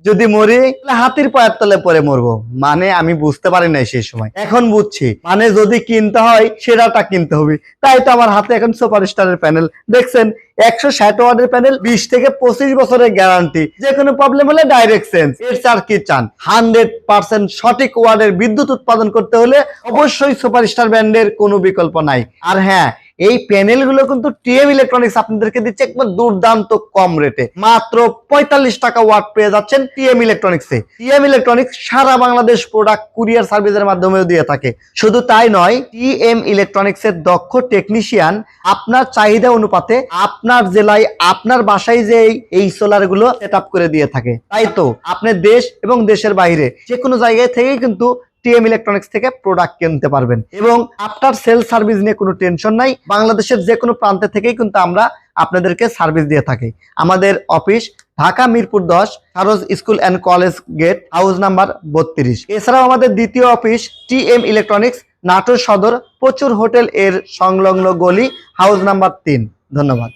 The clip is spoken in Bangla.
যদি মরি হাতির পায়ের তলে পরে মরবো। মানে আমি বুঝতে পারি নাই সেই সময়, এখন বুঝছি। মানে যদি কিনতে হয় সেরাটা কিনতে হবে। তাই তো আমার হাতে এখন সুপারস্টারের প্যানেল দেখছেন, 160 ওয়াটের প্যানেল, 20 থেকে 25 বছরের গ্যারান্টি, যে কোনো প্রবলেম হলে ডাইরেক্ট চেঞ্জ। এর চার কি চান? 100% সঠিক ওয়াটের বিদ্যুৎ উৎপাদন করতে হলে অবশ্যই সুপারস্টার ব্র্যান্ডের কোনো বিকল্প নাই। আর হ্যাঁ, এই প্যানেলগুলো কিন্তু টিএম ইলেকট্রনিক্স আপনাদেরকে দিচ্ছে একবার দুর্দান্ত কম রেটে, মাত্র 45 টাকা ওয়াট পেয়ে যাচ্ছেন টিএম ইলেকট্রনিক্সে। টিএম ইলেকট্রনিক্স সারা বাংলাদেশ প্রোডাক্ট কুরিয়ার সার্ভিসের মাধ্যমেও দিয়ে থাকে। শুধু তাই নয়, টিএম ইলেকট্রনিক্সের দক্ষ টেকনিশিয়ান আপনার চাহিদা অনুপাতে আপনার জেলায় আপনার বাসায় যে এই সোলার গুলো সেট আপ করে দিয়ে থাকে। তাই তো আপনি দেশ এবং দেশের বাইরে যে কোনো জায়গায় থেকেই কিন্তু টিএম ইলেকট্রনিক্স থেকে প্রোডাক্ট কিনতে পারবেন, এবং আফটার সেল সার্ভিস নিয়ে কোনো টেনশন নাই। বাংলাদেশের যে কোনো প্রান্তে থেকেই কিন্তু আমরা আপনাদেরকে সার্ভিস দিয়ে থাকি। আমাদের office Dhaka Mirpur 10 Saroj school and college gate, house number 32। এছাড়াও আমাদের দ্বিতীয় অফিস টিএম ইলেকট্রনিক্স নাটোর সদর প্রচুর হোটেল এর সংলগ্ন গলি, হাউস নাম্বার 3। ধন্যবাদ।